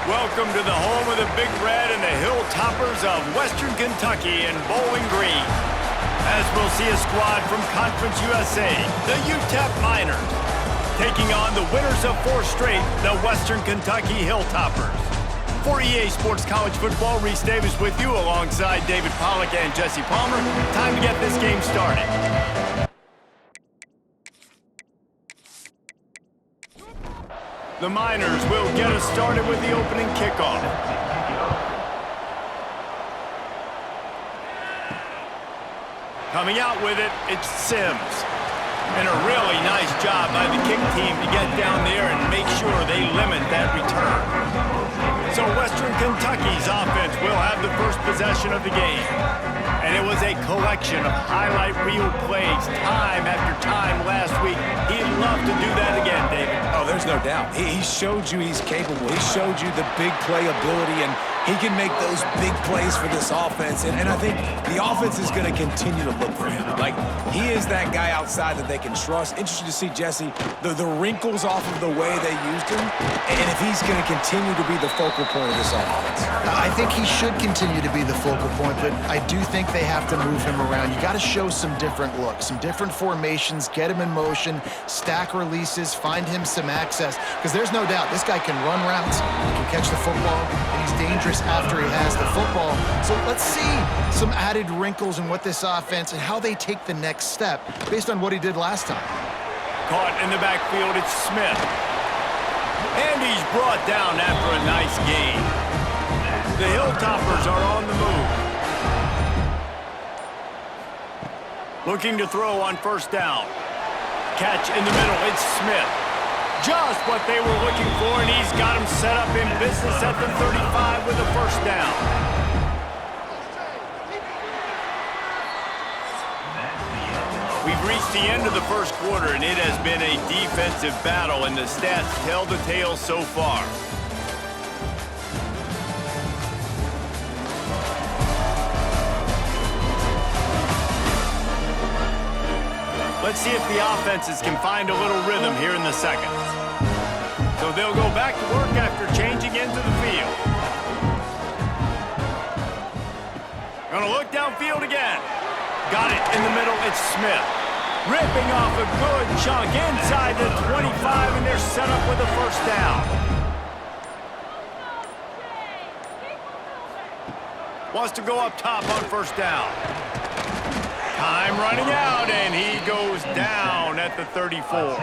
Welcome to the home of the Big Red and the Hilltoppers of Western Kentucky in Bowling Green. As we'll see a squad from Conference USA, the UTEP Miners, taking on the winners of 4 straight, the Western Kentucky Hilltoppers. For EA Sports College Football, Reese Davis with you alongside David Pollack and Jesse Palmer. Time to get this game started. The Miners will get us started with the opening kickoff. Coming out with it, it's Sims. And a really nice job by the kick team to get down there and make sure they limit that return. So Western Kentucky's offense will have the first possession of the game. And it was a collection of highlight reel plays time after time last week. He'd love to do that again, David. Oh, there's no doubt. He showed you he's capable. He showed you the big play ability, and he can make those big plays for this offense. And I think the offense is going to continue to look for him. Like, he is that guy outside that they can trust. Interesting to see, Jesse, the wrinkles off of the way they used him, and if he's going to continue to be the focal point of this offense. I think he should continue to be the focal point, but I do think they have to move him around. You got to show some different looks, some different formations, get him in motion, stack releases, find him some access, because there's no doubt this guy can run routes, he can catch the football, and he's dangerous after he has the football. So let's see some added wrinkles in what this offense and how they take the next step based on what he did last time. Caught in the backfield, it's Smith. And he's brought down after a nice gain. The Hilltoppers are on the move. Looking to throw on first down. Catch in the middle, it's Smith. Just what they were looking for, and he's got him set up in business at the 35 with a first down. We've reached the end of the first quarter, and it has been a defensive battle, and the stats tell the tale so far. Let's see if the offenses can find a little rhythm here in the second. So they'll go back to work after changing into the field. Gonna look downfield again. Got it in the middle, it's Smith. Ripping off a good chunk inside the 25, and they're set up with a first down. Wants to go up top on first down. Time running out, and he goes down at the 34.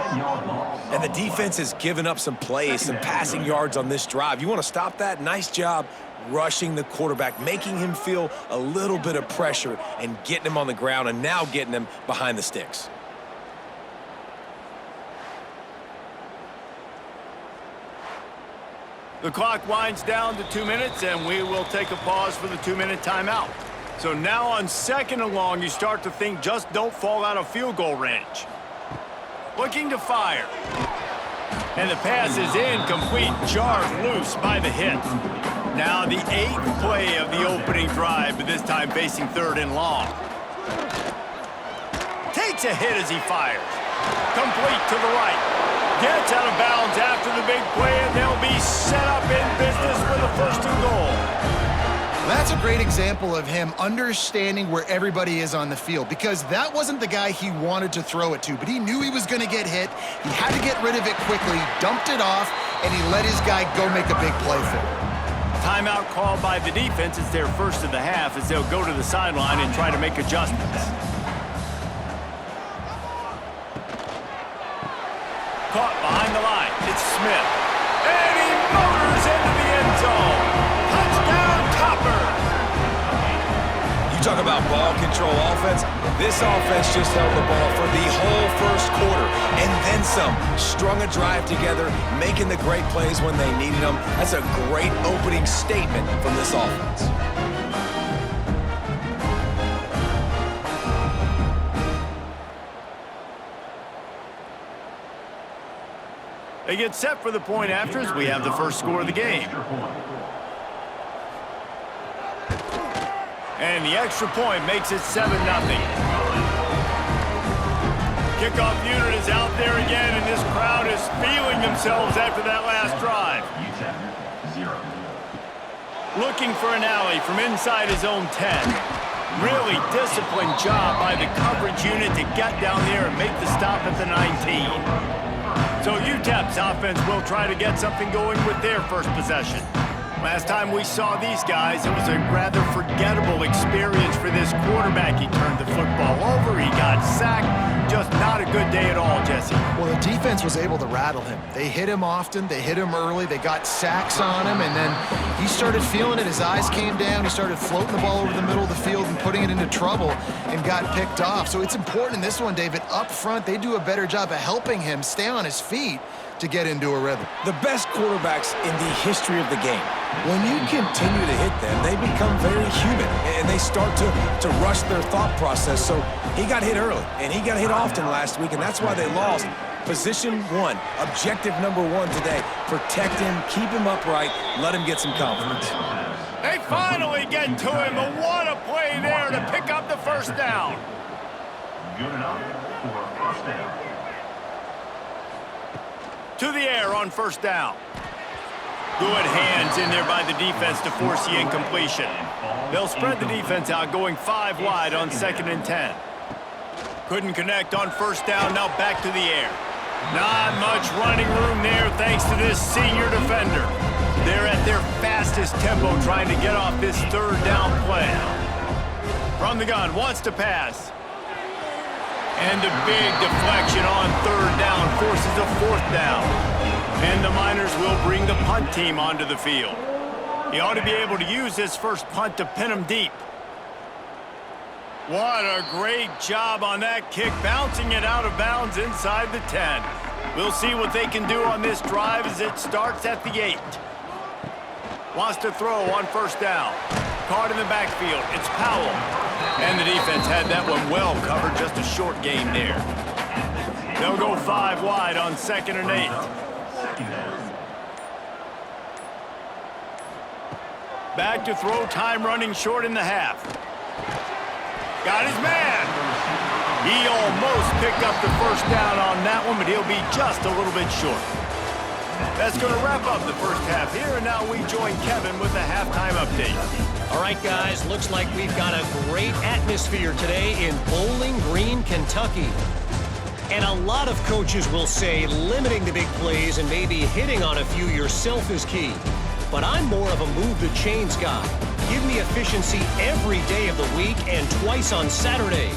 And the defense has given up some plays, some passing yards on this drive. You want to stop that? Nice job rushing the quarterback, making him feel a little bit of pressure and getting him on the ground, and now getting him behind the sticks. The clock winds down to 2 minutes, and we will take a pause for the 2-minute timeout. So now on second and long, you start to think just don't fall out of field goal range. Looking to fire. And the pass is incomplete, jarred loose by the hit. Now the 8th play of the opening drive, but this time facing third and long. Takes a hit as he fires. Complete to the right. Gets out of bounds after the big play, and they'll be set up in business with a first and goal. That's a great example of him understanding where everybody is on the field, because that wasn't the guy he wanted to throw it to, but he knew he was going to get hit. He had to get rid of it quickly, dumped it off, and he let his guy go make a big play for him. Timeout called by the defense. It's their first of the half as they'll go to the sideline and try to make adjustments. Caught behind the line. It's Smith. And he motors into the end zone. Touchdown, Toppers! You talk about ball control offense. This offense just held the ball for the whole first quarter and then some. Strung a drive together, making the great plays when they needed them. That's a great opening statement from this offense. They get set for the point after as we have the first score of the game. And the extra point makes it 7-0. Kickoff unit is out there again, and this crowd is feeling themselves after that last drive. Looking for an alley from inside his own 10. Really disciplined job by the coverage unit to get down there and make the stop at the 19. So UTEP's offense will try to get something going with their first possession. Last time we saw these guys, it was a rather forgettable experience for this quarterback. He turned the football over, he got sacked. Just not a good day at all, Jesse. Well, the defense was able to rattle him. They hit him often, they hit him early, they got sacks on him, and then he started feeling it. His eyes came down, he started floating the ball over the middle of the field and putting it into trouble and got picked off. So it's important in this one, David, up front, they do a better job of helping him stay on his feet to get into a rhythm. The best quarterbacks in the history of the game, when you continue to hit them, they become very human, and they start to rush their thought process. So he got hit early, and he got hit often last week, and that's why they lost. Position one, objective number one today, protect him, keep him upright, let him get some confidence. They finally get to him, but what a play there to pick up the first down. Good enough for first down. To the air on first down. Good hands in there by the defense to force the incompletion. They'll spread the defense out, going 5 wide on 2nd and 10. Couldn't connect on first down, now back to the air. Not much running room there thanks to this senior defender. They're at their fastest tempo trying to get off this 3rd down play. From the gun, wants to pass. And a big deflection on 3rd down forces a 4th down. And the Miners will bring the punt team onto the field. He ought to be able to use this first punt to pin him deep. What a great job on that kick, bouncing it out of bounds inside the 10. We'll see what they can do on this drive as it starts at the 8. Wants to throw on first down. Caught in the backfield. It's Powell. And the defense had that one well covered, just a short gain there. They'll go 5 wide on 2nd and 8. Back to throw, time running short in the half. Got his man. He almost picked up the first down on that one, but he'll be just a little bit short. That's going to wrap up the first half here, and now we join Kevin with the halftime update. All right, guys, looks like we've got a great atmosphere today in Bowling Green, Kentucky. And a lot of coaches will say limiting the big plays and maybe hitting on a few yourself is key. But I'm more of a move the chains guy. Give me efficiency every day of the week and twice on Saturday.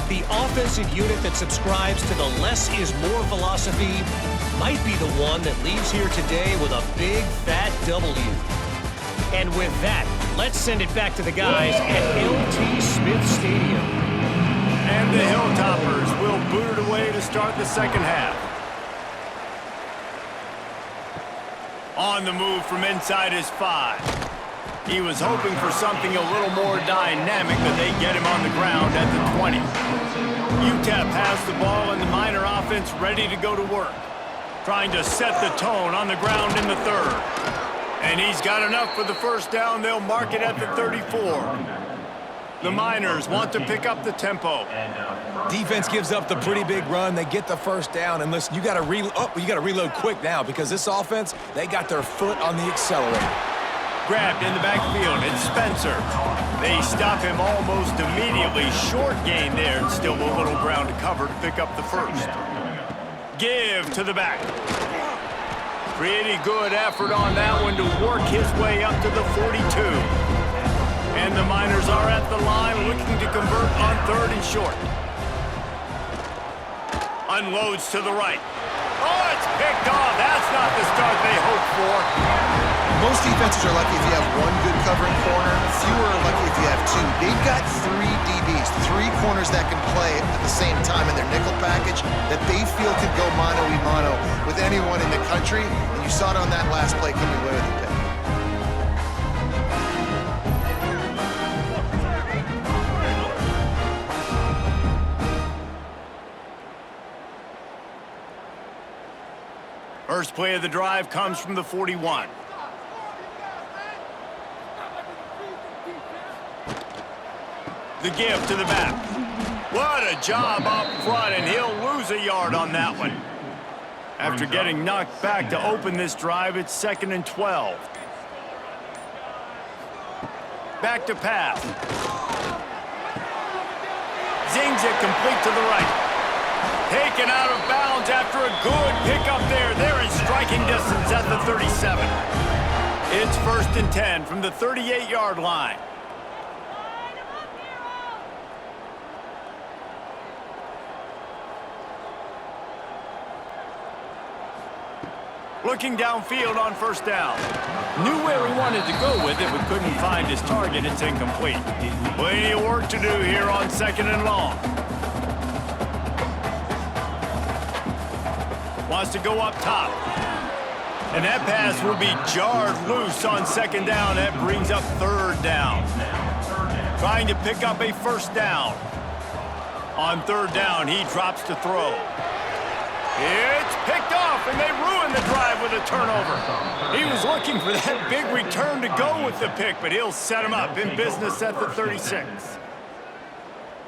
The offensive unit that subscribes to the less is more philosophy might be the one that leaves here today with a big fat W. And with that, let's send it back to the guys at LT Smith Stadium. And the Hilltoppers will boot it away to start the second half. On the move from inside his 5. He was hoping for something a little more dynamic, but they get him on the ground at the 20. UTEP has the ball and the Miner offense ready to go to work. Trying to set the tone on the ground in the 3rd. And he's got enough for the first down. They'll mark it at the 34. The Miners want to pick up the tempo. Defense gives up the pretty big run. They get the first down. And listen, you got to reload quick now because this offense, they got their foot on the accelerator. Grabbed in the backfield, it's Spencer. They stop him almost immediately. Short gain there, and still a little ground to cover to pick up the first. Give to the back. Pretty good effort on that one to work his way up to the 42. And the Miners are at the line looking to convert on 3rd and short. Unloads to the right. Oh, it's picked off. That's not the start they hoped for. Most defenses are lucky if you have one good covering corner. Fewer are lucky if you have 2. They've got 3 DBs, 3 corners that can play at the same time in their nickel package that they feel could go mano-a-mano with anyone in the country. And you saw it on that last play coming away with the pick. First play of the drive comes from the 41. The give to the back. What a job up front, and he'll lose a yard on that one. After getting knocked back to open this drive, it's 2nd and 12. Back to pass. Zings it complete to the right. Taken out of bounds after a good pickup there. They're in striking distance at the 37. It's 1st and 10 from the 38-yard line. Looking downfield on 1st down. Knew where he wanted to go with it, but couldn't find his target. It's incomplete. Plenty of work to do here on 2nd and long. Wants to go up top. And that pass will be jarred loose on 2nd down. That brings up 3rd down. Trying to pick up a 1st down. On 3rd down, he drops to throw. It's picked off, and they ruin the drive with a turnover. He was looking for that big return to go with the pick, but he'll set him up in business at the 36.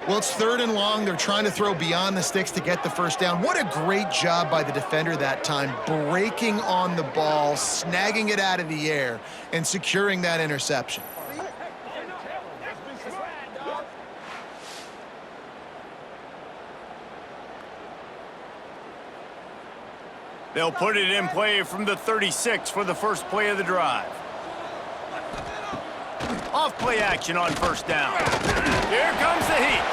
Well, it's 3rd and long. They're trying to throw beyond the sticks to get the 1st down. What a great job by the defender that time, breaking on the ball, snagging it out of the air, and securing that interception. They'll put it in play from the 36 for the first play of the drive. Off play action on 1st down. Here comes the heat.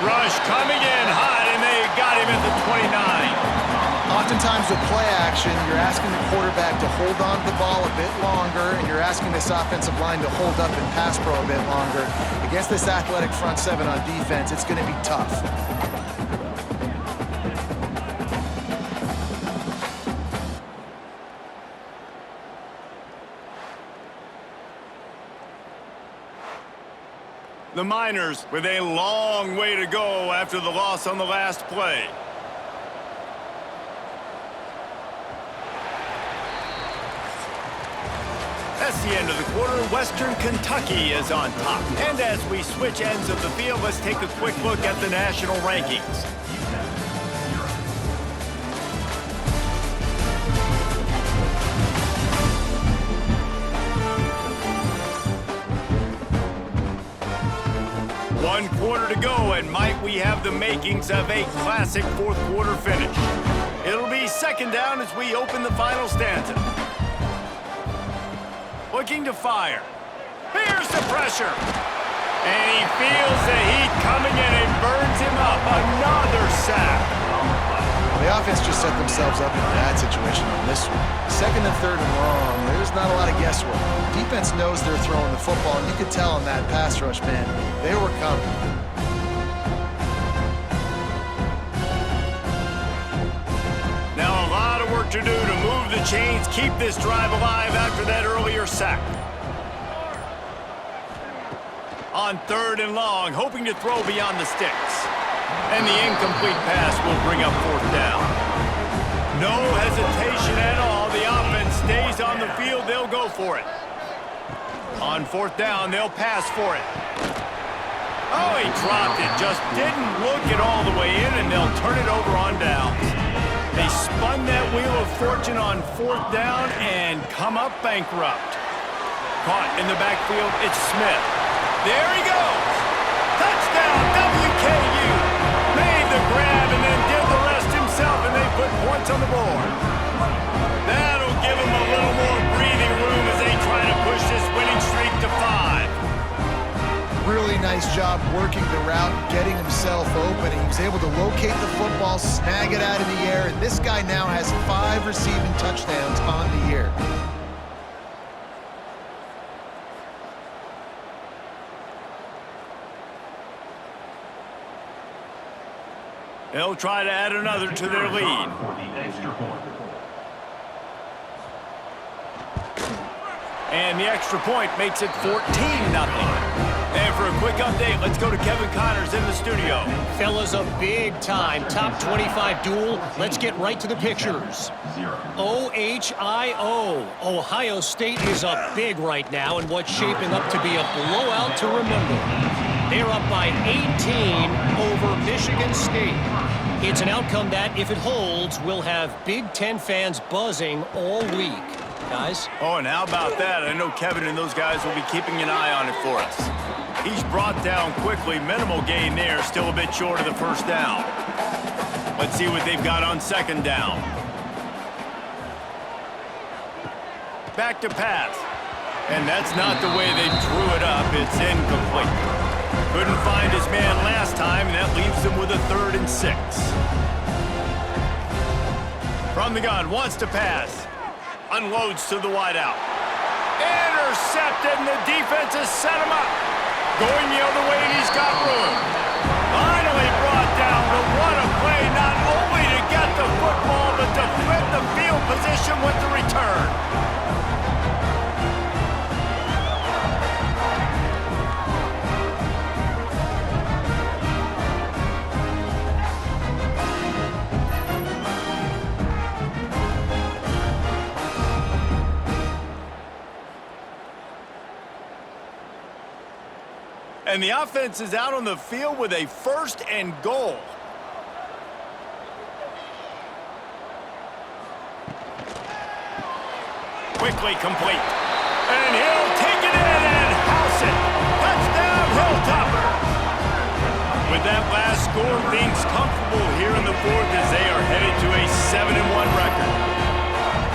Rush coming in hot, and they got him at the 29. Oftentimes with play action, you're asking the quarterback to hold on to the ball a bit longer, and you're asking this offensive line to hold up and pass pro a bit longer. Against this athletic front seven on defense, it's going to be tough. The Miners with a long way to go after the loss on the last play. That's the end of the quarter. Western Kentucky is on top. And as we switch ends of the field, let's take a quick look at the national rankings. One quarter to go, and might we have the makings of a classic 4th quarter finish. It'll be 2nd down as we open the final stanza. Looking to fire. Here's the pressure. And he feels the heat coming in and burns him up. Another sack. The offense just set themselves up in a bad situation on this one. 2nd and 3rd and long, there's not a lot of guesswork. Defense knows they're throwing the football, and you could tell in that pass rush, man, they were coming. Now a lot of work to do to move the chains, keep this drive alive after that earlier sack. On 3rd and long, hoping to throw beyond the sticks. And the incomplete pass will bring up 4th down. No hesitation at all. The offense stays on the field. They'll go for it. On 4th down, they'll pass for it. Oh, he dropped it. Just didn't look it all the way in, and they'll turn it over on downs. They spun that wheel of fortune on 4th down and come up bankrupt. Caught in the backfield, it's Smith. There he goes. Touchdown, WKU. Made the grab and then did the rest himself, and they put points on the board. That'll give him a little more breathing room as they try to push this winning streak to 5. Really nice job working the route, getting himself open. He was able to locate the football, snag it out of the air, and this guy now has 5 receiving touchdowns on the year. They'll try to add another to their lead. And the extra point makes it 14-0. And for a quick update, let's go to Kevin Connors in the studio. Fellas, a big-time top 25 duel. Let's get right to the pictures. OHIO. Ohio State is up big right now in what's shaping up to be a blowout to remember. They're up by 18 over Michigan State. It's an outcome that, if it holds, will have Big Ten fans buzzing all week. guys. Oh, and how about that? I know Kevin and those guys will be keeping an eye on it for us. He's brought down quickly. Minimal gain there. Still a bit short of the first down. Let's see what they've got on second down. Back to pass. And that's not the way they drew it up. It's incomplete. Couldn't find his man last time, and that leaves them with a 3rd and 6. From the gun, wants to pass. Unloads to the wideout. Intercepted, and the defense has set him up. Going the other way, and he's got room. Finally brought down, but what a play, not only to get the football, but to flip the field position with the return. And the offense is out on the field with a 1st and goal. Quickly complete. And he'll take it in and house it. Touchdown, Hilltoppers. With that last score, things comfortable here in the 4th as they are headed to a 7-1 record.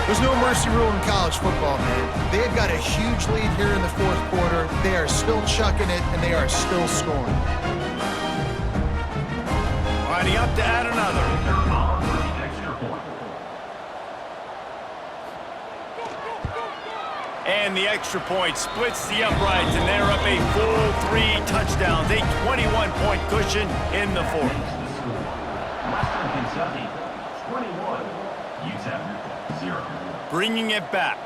There's no mercy rule in college football, man. They've got a huge lead here in the 4th quarter. They are still chucking it, and they are still scoring. Lining up to add another. And the extra point splits the uprights, and they're up a full 3 touchdowns, a 21-point cushion in the 4th. Western Kentucky, 21. UTEP, 0. Bringing it back.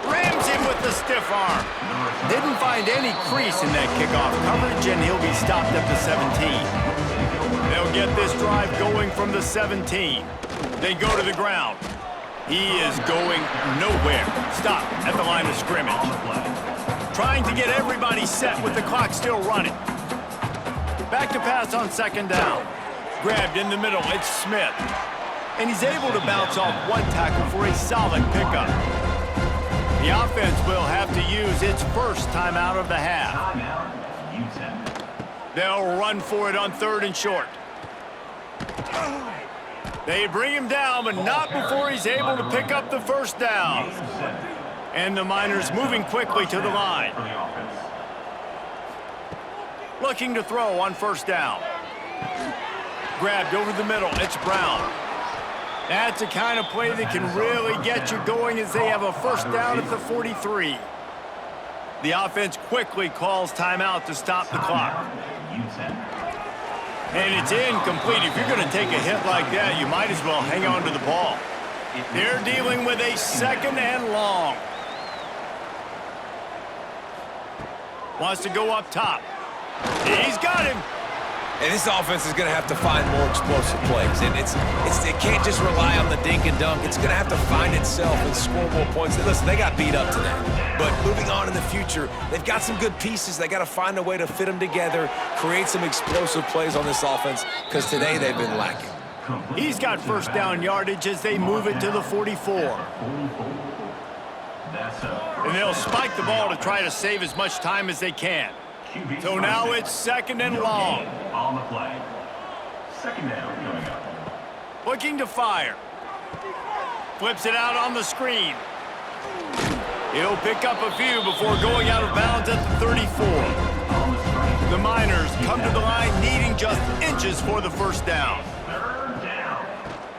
Rams him with the stiff arm. Didn't find any crease in that kickoff coverage, and he'll be stopped at the 17. They'll get this drive going from the 17. They go to the ground. He is going nowhere. Stop at the line of scrimmage. Trying to get everybody set with the clock still running. Back to pass on second down. Grabbed in the middle. It's Smith. And he's able to bounce off one tackle for a solid pickup. The offense will have to use its first timeout of the half. They'll run for it on 3rd and short. They bring him down, but not before he's able to pick up the first down. And the Miners moving quickly to the line. Looking to throw on first down. Grabbed over the middle. It's Brown. That's a kind of play that can really get you going as they have a first down at the 43. The offense quickly calls timeout to stop the clock. And it's incomplete. If you're going to take a hit like that, you might as well hang on to the ball. They're dealing with a 2nd and long. Wants to go up top. He's got him. And this offense is going to have to find more explosive plays. And it can't just rely on the dink and dunk. It's going to have to find itself and score more points. And listen, they got beat up today. But moving on in the future, they've got some good pieces. They got to find a way to fit them together, create some explosive plays on this offense, because today they've been lacking. He's got first down yardage as they move it to the 44. And they'll spike the ball to try to save as much time as they can. So now it's 2nd and long. On the play. 2nd down coming up. Looking to fire. Flips it out on the screen. He'll pick up a few before going out of bounds at the 34. The Miners come to the line needing just inches for the first down. 3rd down.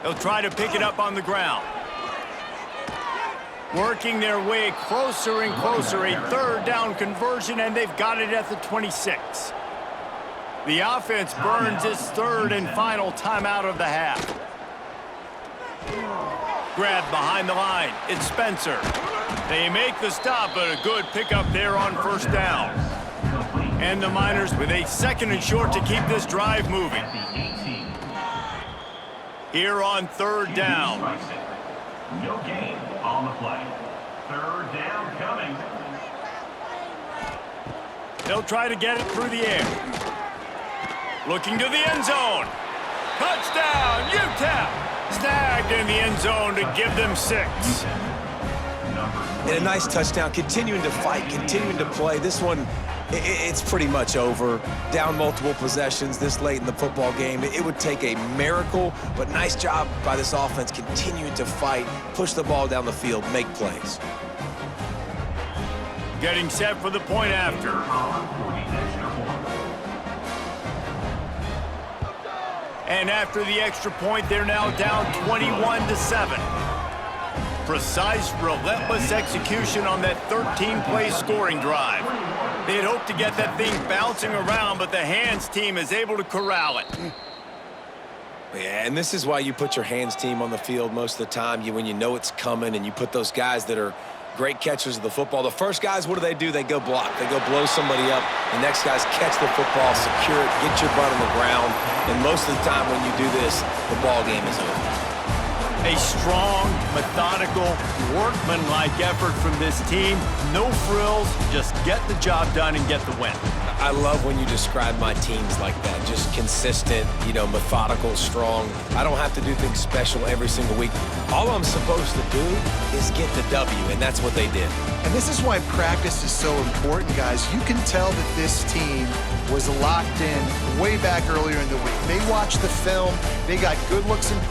They'll try to pick it up on the ground. Working their way closer and closer, a 3rd down conversion, and they've got it at the 26. The offense burns its 3rd and final timeout of the half. Grabbed behind the line, it's Spencer. They make the stop, but a good pickup there on first down. And the Miners with a 2nd and short to keep this drive moving. Here on 3rd down. No gain on the play. 3rd down coming. They'll try to get it through the air. Looking to the end zone. Touchdown, UTEP! Snagged in the end zone to give them 6. And a nice touchdown, continuing to fight, continuing to play. This one, it's pretty much over. Down multiple possessions this late in the football game. It would take a miracle, but nice job by this offense continuing to fight, push the ball down the field, make plays. Getting set for the point after. And after the extra point, they're now down 21-7. Precise, relentless execution on that 13-play scoring drive. They'd hoped to get that thing bouncing around, but the hands team is able to corral it. Yeah, and this is why you put your hands team on the field most of the time. When you know it's coming, and you put those guys that are great catchers of the football. The first guys, what do? They go block. They go blow somebody up. The next guys catch the football, secure it, get your butt on the ground. And most of the time when you do this, the ball game is over. A strong, methodical, workman-like effort from this team. No frills, just get the job done and get the win. I love when you describe my teams like that. Just consistent, methodical, strong. I don't have to do things special every single week. All I'm supposed to do is get the W, and that's what they did. And this is why practice is so important, guys. You can tell that this team was locked in way back earlier in the week. They watched the film. They got good looks in practice.